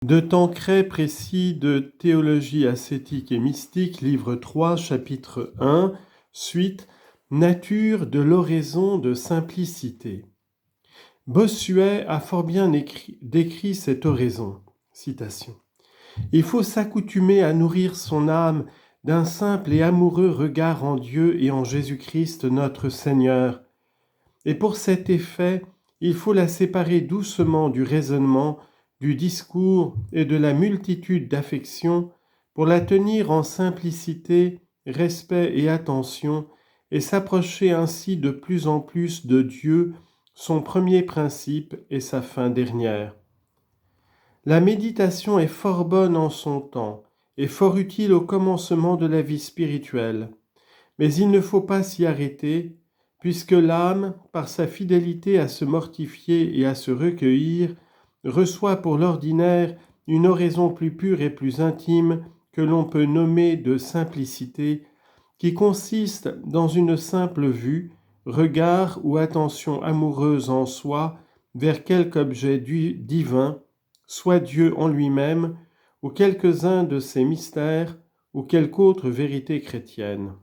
De Tancret précis de Théologie ascétique et mystique, livre 3, chapitre 1, suite, Nature de l'oraison de simplicité. Bossuet a fort bien décrit cette oraison. Citation. Il faut s'accoutumer à nourrir son âme d'un simple et amoureux regard en Dieu et en Jésus-Christ notre Seigneur. Et pour cet effet, il faut la séparer doucement du raisonnement, du discours et de la multitude d'affections pour la tenir en simplicité, respect et attention et s'approcher ainsi de plus en plus de Dieu, son premier principe et sa fin dernière. La méditation est fort bonne en son temps et fort utile au commencement de la vie spirituelle, mais il ne faut pas s'y arrêter, puisque l'âme, par sa fidélité à se mortifier et à se recueillir, reçoit pour l'ordinaire une oraison plus pure et plus intime que l'on peut nommer de simplicité, qui consiste dans une simple vue, regard ou attention amoureuse en soi vers quelque objet divin, soit Dieu en lui-même, ou quelques-uns de ses mystères, ou quelque autre vérité chrétienne.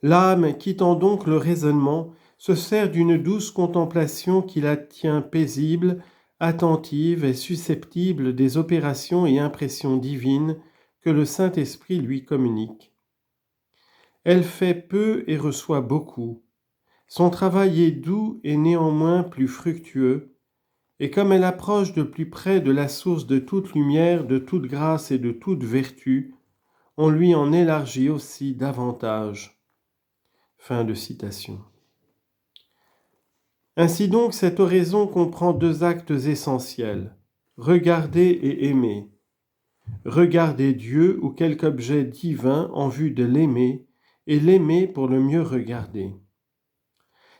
L'âme, quittant donc le raisonnement, se sert d'une douce contemplation qui la tient paisible, attentive et susceptible des opérations et impressions divines que le Saint-Esprit lui communique. Elle fait peu et reçoit beaucoup. Son travail est doux et néanmoins plus fructueux, et comme elle approche de plus près de la source de toute lumière, de toute grâce et de toute vertu, on lui en élargit aussi davantage. Fin de citation. Ainsi donc, cette oraison comprend deux actes essentiels, regarder et aimer. Regarder Dieu ou quelque objet divin en vue de l'aimer, et l'aimer pour le mieux regarder.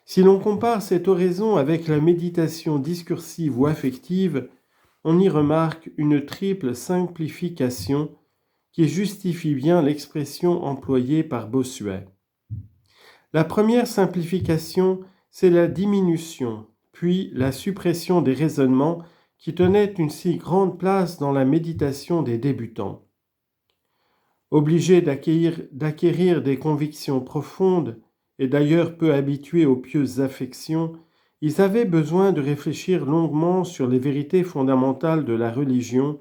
Si l'on compare cette oraison avec la méditation discursive ou affective, on y remarque une triple simplification qui justifie bien l'expression employée par Bossuet. La première simplification, c'est la diminution, puis la suppression des raisonnements qui tenaient une si grande place dans la méditation des débutants. Obligés d'acquérir des convictions profondes, et d'ailleurs peu habitués aux pieuses affections, ils avaient besoin de réfléchir longuement sur les vérités fondamentales de la religion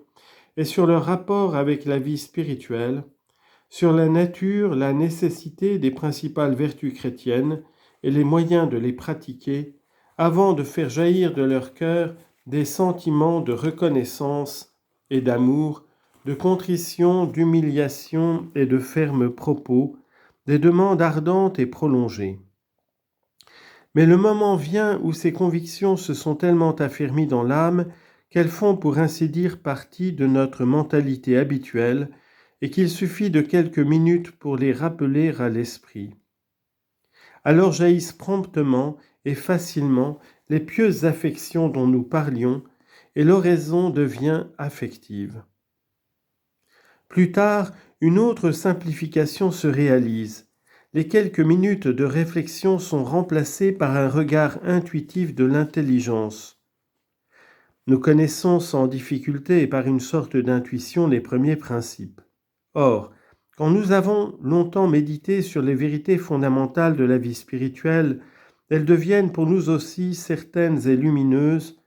et sur leur rapport avec la vie spirituelle, sur la nature, la nécessité des principales vertus chrétiennes et les moyens de les pratiquer, avant de faire jaillir de leur cœur des sentiments de reconnaissance et d'amour, de contrition, d'humiliation et de fermes propos, des demandes ardentes et prolongées. Mais le moment vient où ces convictions se sont tellement affermies dans l'âme qu'elles font pour ainsi dire partie de notre mentalité habituelle et qu'il suffit de quelques minutes pour les rappeler à l'esprit. Alors jaillissent promptement et facilement les pieuses affections dont nous parlions et l'oraison devient affective. Plus tard, une autre simplification se réalise. Les quelques minutes de réflexion sont remplacées par un regard intuitif de l'intelligence. Nous connaissons sans difficulté et par une sorte d'intuition les premiers principes. Or, quand nous avons longtemps médité sur les vérités fondamentales de la vie spirituelle, elles deviennent pour nous aussi certaines et lumineuses.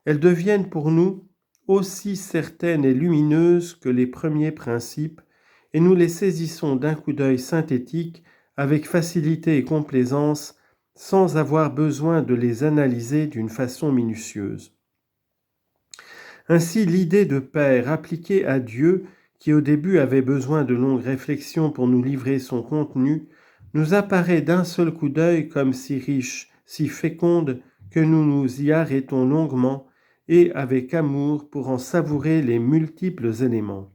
Elles deviennent pour nous aussi certaines et lumineuses que les premiers principes, et nous les saisissons d'un coup d'œil synthétique avec facilité et complaisance, sans avoir besoin de les analyser d'une façon minutieuse. Ainsi, l'idée de Père appliquée à Dieu, qui au début avait besoin de longues réflexions pour nous livrer son contenu, nous apparaît d'un seul coup d'œil comme si riche, si féconde, que nous nous y arrêtons longuement et avec amour pour en savourer les multiples éléments.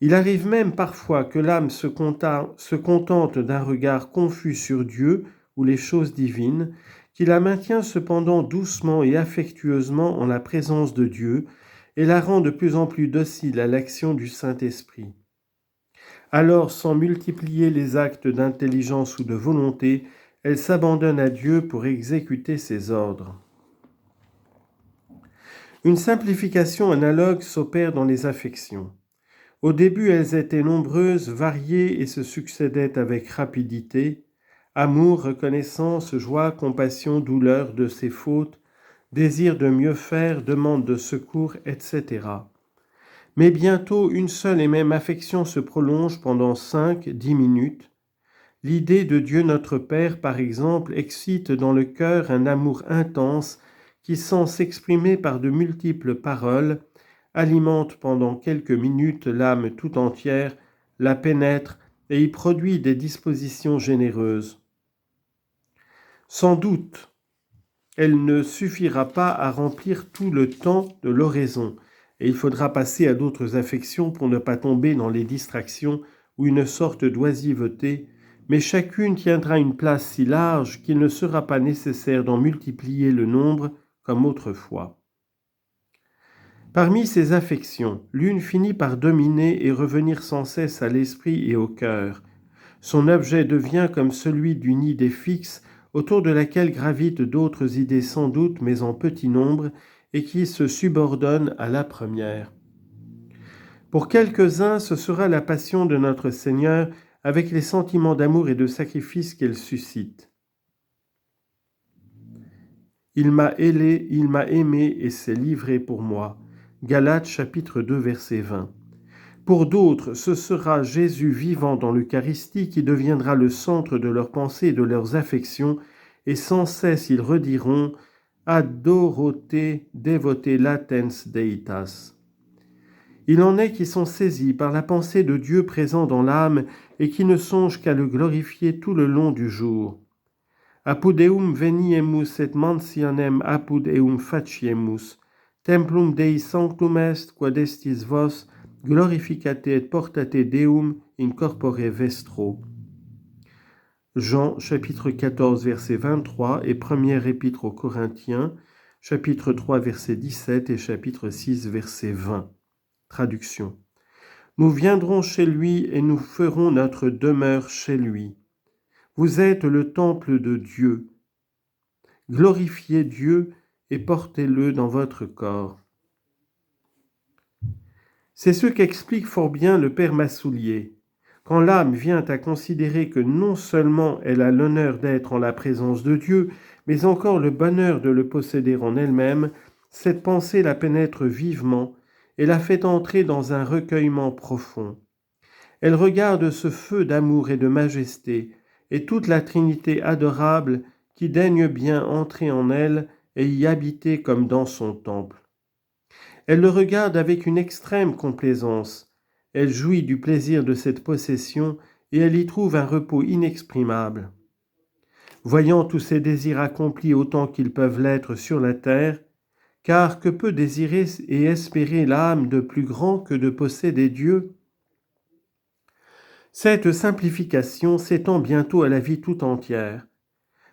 Il arrive même parfois que l'âme se contente d'un regard confus sur Dieu ou les choses divines, qui la maintient cependant doucement et affectueusement en la présence de Dieu et la rend de plus en plus docile à l'action du Saint-Esprit. Alors, sans multiplier les actes d'intelligence ou de volonté, elle s'abandonne à Dieu pour exécuter ses ordres. Une simplification analogue s'opère dans les affections. Au début, elles étaient nombreuses, variées et se succédaient avec rapidité. Amour, reconnaissance, joie, compassion, douleur de ses fautes, désir de mieux faire, demande de secours, etc. Mais bientôt, une seule et même affection se prolonge pendant 5-10 minutes. L'idée de Dieu notre Père, par exemple, excite dans le cœur un amour intense qui, sans s'exprimer par de multiples paroles, alimente pendant quelques minutes l'âme tout entière, la pénètre et y produit des dispositions généreuses. Sans doute, elle ne suffira pas à remplir tout le temps de l'oraison, et il faudra passer à d'autres affections pour ne pas tomber dans les distractions ou une sorte d'oisiveté, mais chacune tiendra une place si large qu'il ne sera pas nécessaire d'en multiplier le nombre comme autrefois. Parmi ces affections, l'une finit par dominer et revenir sans cesse à l'esprit et au cœur. Son objet devient comme celui d'une idée fixe autour de laquelle gravitent d'autres idées sans doute mais en petit nombre et qui se subordonnent à la première. Pour quelques-uns, ce sera la passion de notre Seigneur avec les sentiments d'amour et de sacrifice qu'elle suscite. Il m'a aimé et s'est livré pour moi. Galates chapitre 2 verset 20. Pour d'autres, ce sera Jésus vivant dans l'Eucharistie qui deviendra le centre de leurs pensées et de leurs affections, et sans cesse ils rediront « Adorote devote latens deitas ». Il en est qui sont saisis par la pensée de Dieu présent dans l'âme et qui ne songent qu'à le glorifier tout le long du jour. Apud eum veniemus et mansionem apud eum faciemus, templum Dei sanctum est, quod estis vos, glorificate et portate Deum in corpore vestro. Jean chapitre 14 verset 23 et première épître aux Corinthiens, chapitre 3 verset 17 et chapitre 6 verset 20. Traduction. Nous viendrons chez lui et nous ferons notre demeure chez lui. Vous êtes le temple de Dieu. Glorifiez Dieu et portez-le dans votre corps. C'est ce qu'explique fort bien le Père Massoulier. Quand l'âme vient à considérer que non seulement elle a l'honneur d'être en la présence de Dieu, mais encore le bonheur de le posséder en elle-même, cette pensée la pénètre vivement et la fait entrer dans un recueillement profond. Elle regarde ce feu d'amour et de majesté, et toute la Trinité adorable qui daigne bien entrer en elle et y habiter comme dans son temple. Elle le regarde avec une extrême complaisance, elle jouit du plaisir de cette possession et elle y trouve un repos inexprimable. Voyant tous ses désirs accomplis autant qu'ils peuvent l'être sur la terre, car que peut désirer et espérer l'âme de plus grand que de posséder Dieu ? Cette simplification s'étend bientôt à la vie tout entière.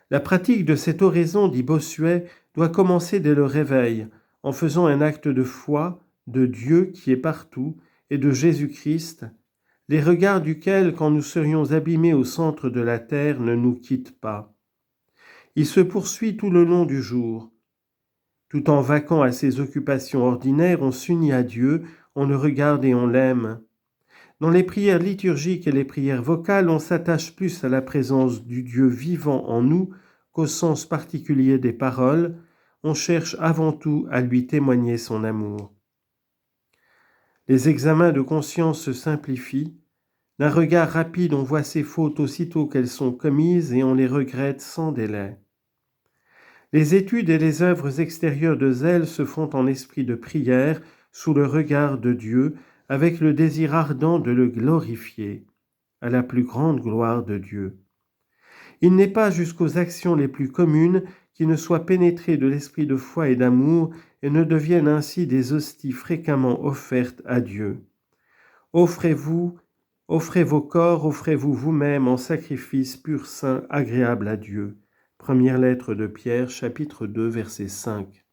La pratique de cette oraison, dit Bossuet, doit commencer dès le réveil, en faisant un acte de foi, de Dieu qui est partout, et de Jésus-Christ, les regards duquel, quand nous serions abîmés au centre de la terre, ne nous quittent pas. Il se poursuit tout le long du jour. Tout en vaquant à ses occupations ordinaires, on s'unit à Dieu, on le regarde et on l'aime. Dans les prières liturgiques et les prières vocales, on s'attache plus à la présence du Dieu vivant en nous qu'au sens particulier des paroles, on cherche avant tout à lui témoigner son amour. Les examens de conscience se simplifient. D'un regard rapide, on voit ses fautes aussitôt qu'elles sont commises et on les regrette sans délai. Les études et les œuvres extérieures de zèle se font en esprit de prière, sous le regard de Dieu, avec le désir ardent de le glorifier, à la plus grande gloire de Dieu. Il n'est pas jusqu'aux actions les plus communes qui ne soient pénétrées de l'esprit de foi et d'amour et ne deviennent ainsi des hosties fréquemment offertes à Dieu. Offrez vos corps, offrez-vous vous-même en sacrifice pur, saint, agréable à Dieu. Première lettre de Pierre, chapitre 2, verset 5.